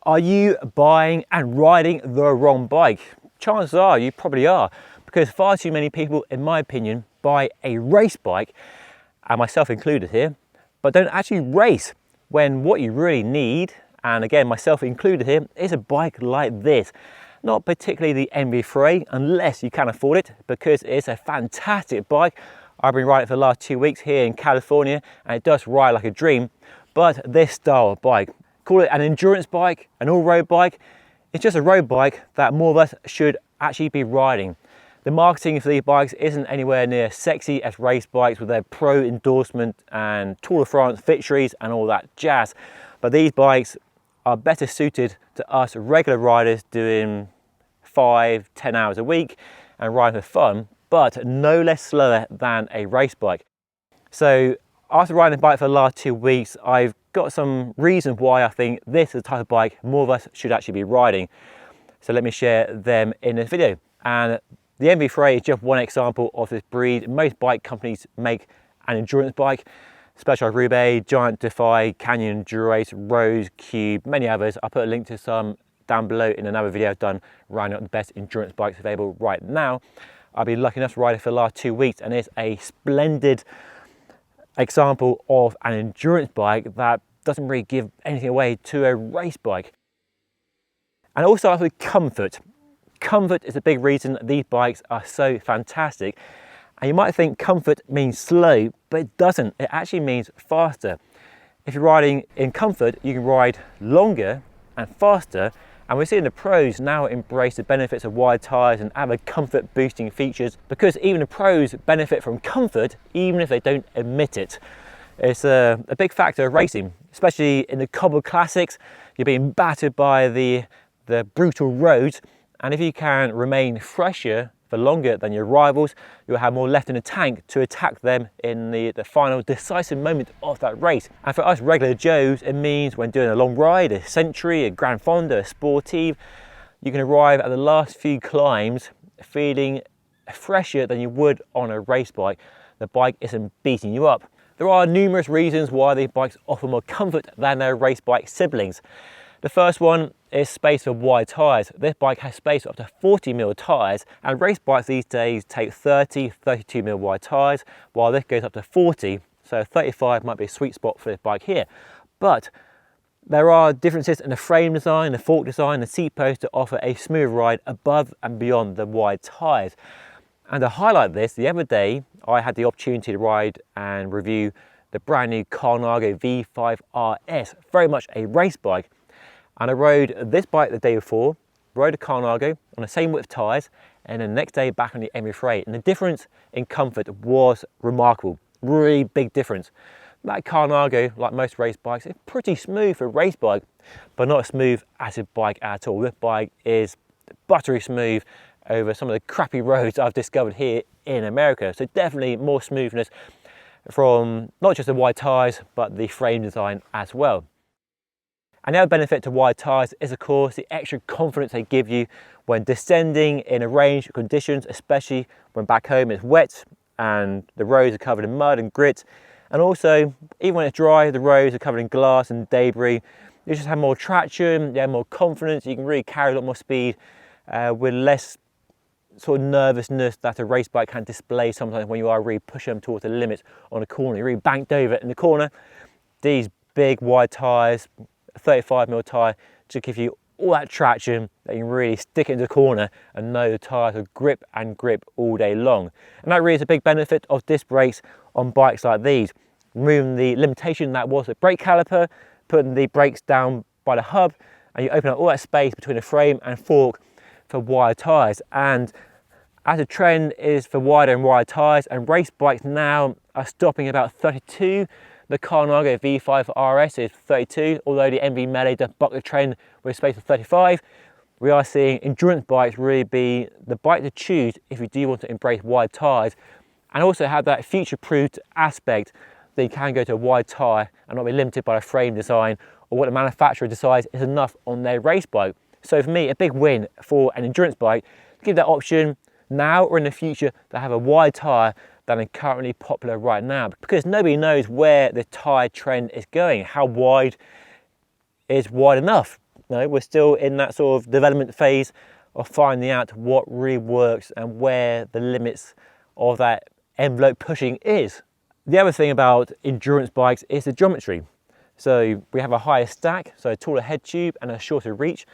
Are you buying and riding the wrong bike? Chances are you probably are, because far too many people, in my opinion, buy a race bike, and myself included here, but don't actually race, when what you really need, and again myself included here, is a bike like this. Not particularly the MV3 unless you can afford it, because it's a fantastic bike. I've been riding it for the last 2 weeks here in California, and it does ride like a dream. But this style of bike, call it an endurance bike, an all-road bike, it's just a road bike that more of us should actually be riding. The marketing for these bikes isn't anywhere near sexy as race bikes with their pro endorsement and Tour de France victories and all that jazz. But these bikes are better suited to us regular riders doing 5-10 hours a week and riding for fun, but no less slower than a race bike. So after riding the bike for the last 2 weeks, I've got some reasons why I think this is the type of bike more of us should actually be riding. So let me share them in this video. And the MV3 is just one example of this breed. Most bike companies make an endurance bike. Specialized Roubaix, Giant Defy, Canyon Durace, Rose, Cube, many others. I'll put a link to some down below in another video I've done rounding up the best endurance bikes available right now. I've been lucky enough to ride it for the last 2 weeks, and it's a splendid example of an endurance bike that doesn't really give anything away to a race bike. And also with comfort. Comfort is a big reason these bikes are so fantastic. And you might think comfort means slow, but it doesn't. It actually means faster. If you're riding in comfort, you can ride longer and faster. And we're seeing the pros now embrace the benefits of wide tyres and other comfort boosting features, because even the pros benefit from comfort even if they don't admit it. It's a big factor of racing, especially in the cobbled classics. You're being battered by the brutal roads, and if you can remain fresher for longer than your rivals, you'll have more left in the tank to attack them in the final decisive moment of that race. And for us regular Joes, it means when doing a long ride, a Century, a Grand Fonda, a Sportive, you can arrive at the last few climbs feeling fresher than you would on a race bike. The bike isn't beating you up. There are numerous reasons why these bikes offer more comfort than their race bike siblings. The first one is space for wide tyres. This bike has space for up to 40mm tyres, and race bikes these days take 32mm wide tyres, while this goes up to 40, so 35 might be a sweet spot for this bike here. But there are differences in the frame design, the fork design, the seat post to offer a smooth ride above and beyond the wide tyres. And to highlight this, the other day I had the opportunity to ride and review the brand new Carnago V5 RS, very much a race bike. And I rode this bike the day before, rode a Carnago on the same width tyres, and then the next day back on the MV3. And the difference in comfort was remarkable, really big difference. That Carnago, like most race bikes, is pretty smooth for a race bike, but not as smooth as a bike at all. This bike is buttery smooth over some of the crappy roads I've discovered here in America. So definitely more smoothness from not just the wide tyres, but the frame design as well. And the other benefit to wide tyres is of course the extra confidence they give you when descending in a range of conditions, especially when back home it's wet and the roads are covered in mud and grit. And also, even when it's dry, the roads are covered in glass and debris. You just have more traction, you have more confidence, you can really carry a lot more speed with less sort of nervousness that a race bike can display sometimes when you are really pushing them towards the limits on a corner. You're really banked over in the corner. These big wide tyres, 35mm tyre, to give you all that traction that you can really stick it into the corner and know the tyres will grip and grip all day long. And that really is a big benefit of disc brakes on bikes like these. Removing the limitation that was the brake caliper, putting the brakes down by the hub, and you open up all that space between the frame and fork for wide tyres. And as the trend is for wider and wider tyres, and race bikes now are stopping about 32. The Carnago V5 RS is 32, although the MV Melee does buck the trend with a space of 35. We are seeing endurance bikes really be the bike to choose if you do want to embrace wide tyres, and also have that future-proofed aspect that you can go to a wide tyre and not be limited by the frame design or what the manufacturer decides is enough on their race bike. So for me, a big win for an endurance bike to give that option now or in the future to have a wide tyre than are currently popular right now, because nobody knows where the tyre trend is going. How wide is wide enough? No, we're still in that sort of development phase of finding out what really works and where the limits of that envelope pushing is. The other thing about endurance bikes is the geometry. So we have a higher stack, so a taller head tube and a shorter reach,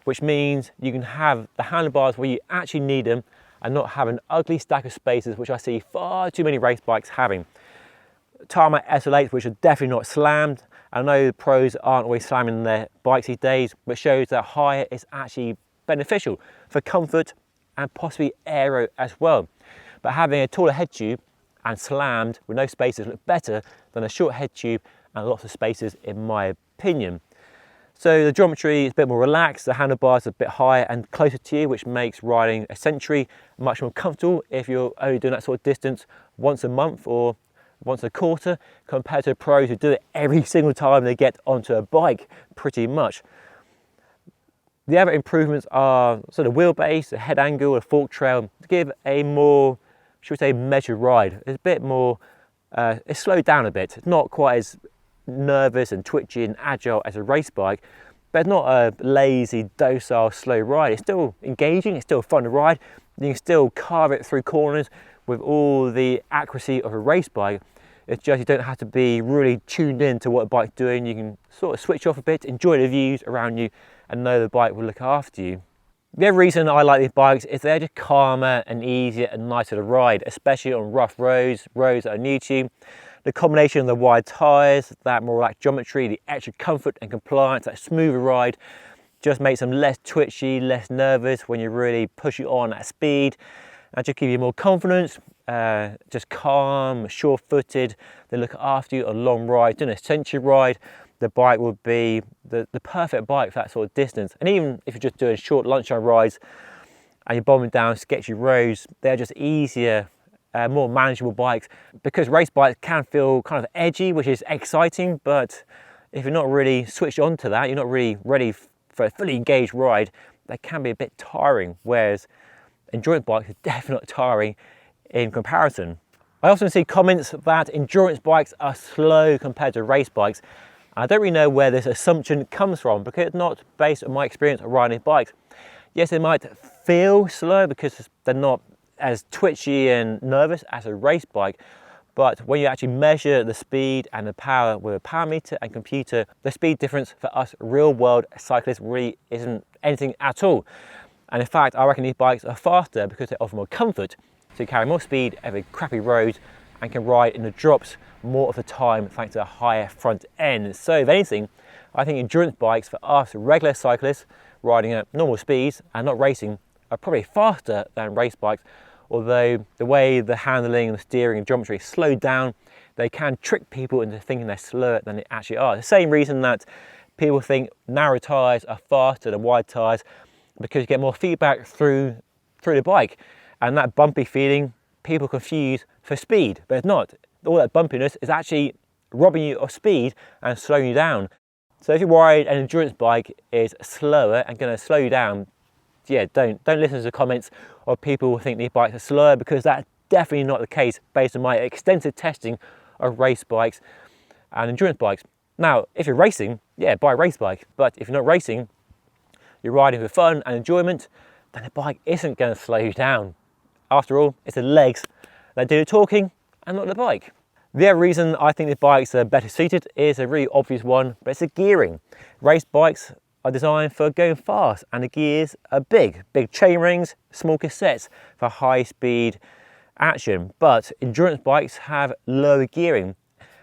which means you can have the handlebars where you actually need them and not have an ugly stack of spacers, which I see far too many race bikes having. Tarmac SL8s, which are definitely not slammed. I know the pros aren't always slamming their bikes these days, but shows that higher is actually beneficial for comfort and possibly aero as well. But having a taller head tube and slammed with no spacers look better than a short head tube and lots of spacers, in my opinion. So the geometry is a bit more relaxed, the handlebars are a bit higher and closer to you, which makes riding a Century much more comfortable if you're only doing that sort of distance once a month or once a quarter, compared to pros who do it every single time they get onto a bike, pretty much. The other improvements are sort of wheelbase, the head angle, the fork trail, to give a more, should we say, measured ride. It's a bit more, it's slowed down a bit. It's not quite as nervous and twitchy and agile as a race bike, but it's not a lazy, docile, slow ride. It's still engaging, it's still fun to ride. You can still carve it through corners with all the accuracy of a race bike. It's just you don't have to be really tuned in to what a bike's doing. You can sort of switch off a bit, enjoy the views around you and know the bike will look after you. The other reason I like these bikes is they're just calmer and easier and nicer to ride, especially on rough roads that are new to you. The combination of the wide tyres, that more relaxed geometry, the extra comfort and compliance, that smoother ride, just makes them less twitchy, less nervous when you really push it on at speed, and just give you more confidence, just calm, sure-footed. They look after you on long rides. Doing a Century ride, the bike will be the perfect bike for that sort of distance. And even if you're just doing short lunchtime rides and you're bombing down sketchy roads, they're just easier, more manageable bikes, because race bikes can feel kind of edgy, which is exciting, but if you're not really switched on to that, you're not really ready for a fully engaged ride, they can be a bit tiring, whereas endurance bikes are definitely not tiring in comparison. I often see comments that endurance bikes are slow compared to race bikes. I don't really know where this assumption comes from, because it's not based on my experience of riding bikes. Yes, they might feel slow because they're not as twitchy and nervous as a race bike, but when you actually measure the speed and the power with a power meter and computer, the speed difference for us real world cyclists really isn't anything at all. And in fact, I reckon these bikes are faster because they offer more comfort, so you carry more speed over crappy roads and can ride in the drops more of the time thanks to a higher front end. So if anything, I think endurance bikes for us regular cyclists riding at normal speeds and not racing are probably faster than race bikes, although the way the handling and the steering and geometry is slowed down, they can trick people into thinking they're slower than they actually are. The same reason that people think narrow tyres are faster than wide tyres, because you get more feedback through the bike, and that bumpy feeling people confuse for speed, but it's not. All that bumpiness is actually robbing you of speed and slowing you down. So if you're worried an endurance bike is slower and going to slow you down, yeah, don't listen to the comments of people who think these bikes are slower, because that's definitely not the case based on my extensive testing of race bikes and endurance bikes. Now, if you're racing, yeah, buy a race bike. But if you're not racing, you're riding for fun and enjoyment, then the bike isn't going to slow you down. After all, it's the legs that do the talking and not the bike. The other reason I think the bikes are better suited is a really obvious one, but it's the gearing. Race bikes are designed for going fast, and the gears are big chain rings, small cassettes for high speed action. But endurance bikes have lower gearing,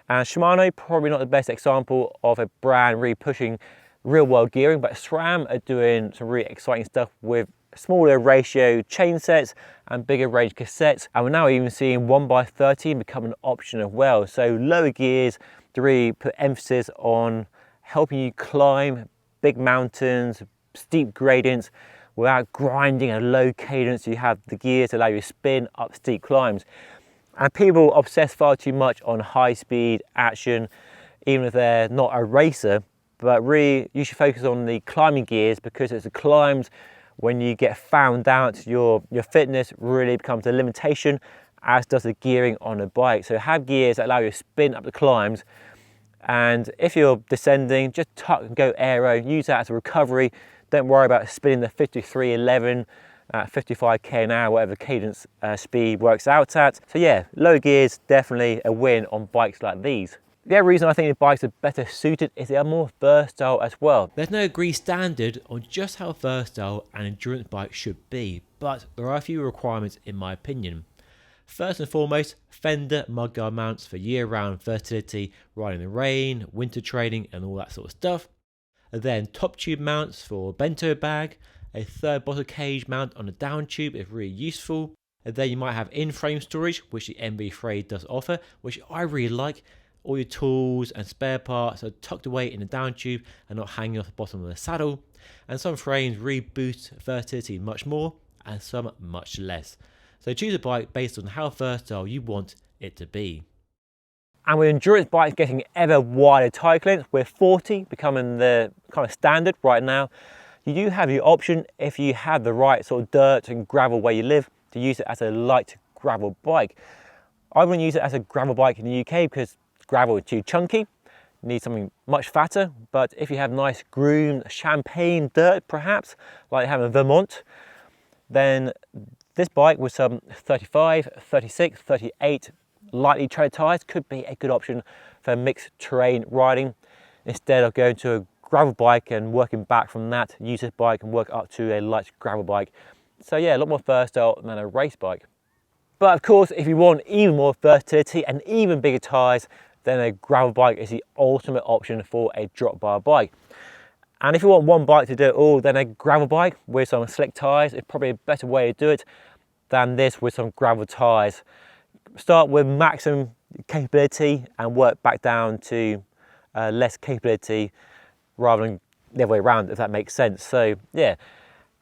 and Shimano, probably not the best example of a brand really pushing real world gearing, but SRAM are doing some really exciting stuff with smaller ratio chain sets and bigger range cassettes, and we're now even seeing 1x13 become an option as well. So lower gears to really put emphasis on helping you climb big mountains, steep gradients without grinding a low cadence. You have the gears to allow you to spin up steep climbs. And people obsess far too much on high speed action, even if they're not a racer, but really you should focus on the climbing gears, because it's the climbs when you get found out, your fitness really becomes a limitation, as does the gearing on a bike. So have gears that allow you to spin up the climbs And if you're descending, just tuck and go aero, use that as a recovery. Don't worry about spinning the 5311 at 55k an hour, whatever the cadence speed works out at. So yeah, low gears, definitely a win on bikes like these. The other reason I think the bikes are better suited is they are more versatile as well. There's no agreed standard on just how versatile an endurance bike should be, but there are a few requirements in my opinion. First and foremost, fender mudguard mounts for year-round versatility, riding in the rain, winter training and all that sort of stuff. And then top tube mounts for bento bag, a third bottle cage mount on a down tube is really useful. And then you might have in-frame storage, which the MB Frey does offer, which I really like. All your tools and spare parts are tucked away in the down tube and not hanging off the bottom of the saddle. And some frames really boost versatility much more and some much less. So choose a bike based on how versatile you want it to be. And with endurance bikes getting ever wider tyre lengths, with 40 becoming the kind of standard right now, you do have the option, if you have the right sort of dirt and gravel where you live, to use it as a light gravel bike. I wouldn't use it as a gravel bike in the UK because gravel is too chunky, you need something much fatter. But if you have nice groomed champagne dirt perhaps, like you have in Vermont, then this bike with some 35, 36, 38 lightly treaded tyres could be a good option for mixed terrain riding. Instead of going to a gravel bike and working back from that, use this bike and work up to a light gravel bike. So yeah, a lot more versatile than a race bike. But of course, if you want even more versatility and even bigger tyres, then a gravel bike is the ultimate option for a drop bar bike. And if you want one bike to do it all, then a gravel bike with some slick tyres is probably a better way to do it than this with some gravel tyres. Start with maximum capability and work back down to less capability rather than the other way around, if that makes sense. So yeah.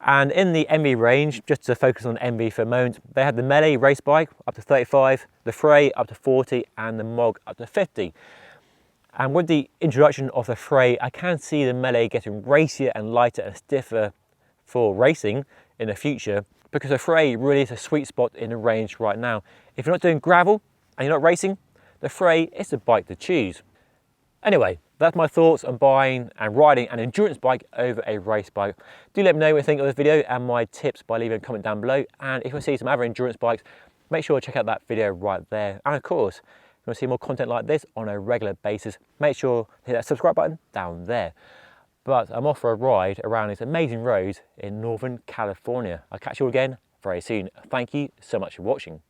And in the MB range, just to focus on MB for a moment, they have the Melee race bike up to 35, the Frey up to 40 and the Mog up to 50. And with the introduction of the Frey, I can see the Melee getting racier and lighter and stiffer for racing in the future, because the Frey really is a sweet spot in the range right now. If you're not doing gravel and you're not racing, the Frey is the bike to choose. Anyway, that's my thoughts on buying and riding an endurance bike over a race bike. Do let me know what you think of this video and my tips by leaving a comment down below. And if you want to see some other endurance bikes, make sure to check out that video right there. And of course, if you want to see more content like this on a regular basis, make sure to hit that subscribe button down there. But I'm off for a ride around these amazing roads in Northern California. I'll catch you all again very soon. Thank you so much for watching.